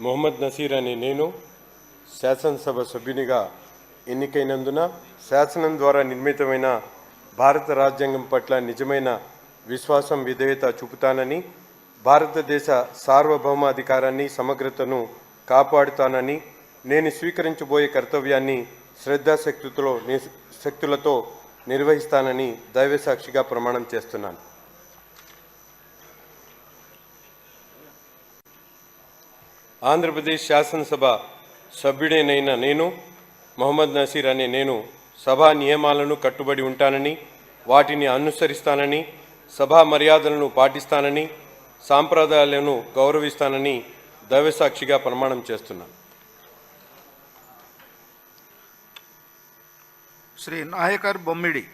మొహమ్మద్ నసీర్ అనే నేను శాసనసభ సభ్యునిగా ఎన్నికైనందున శాసనం ద్వారా నిర్మితమైన భారత రాజ్యాంగం పట్ల నిజమైన విశ్వాసం విధేయత చూపుతానని, భారతదేశ సార్వభౌమాధికారాన్ని సమగ్రతను కాపాడుతానని, నేను స్వీకరించబోయే కర్తవ్యాన్ని శక్తులతో నిర్వహిస్తానని దైవసాక్షిగా ప్రమాణం చేస్తున్నాను. ఆంధ్రప్రదేశ్ శాసనసభ సభ్యుడైన నేను మొహమ్మద్ నసీర్ అనే నేను సభా నియమాలను కట్టుబడి ఉంటానని, వాటిని అనుసరిస్తానని, సభా మర్యాదలను పాటిస్తానని, సాంప్రదాయాలను గౌరవిస్తానని దైవసాక్షిగా ప్రమాణం చేస్తున్నాను. శ్రీ నాయకర్ బొమ్మిడి.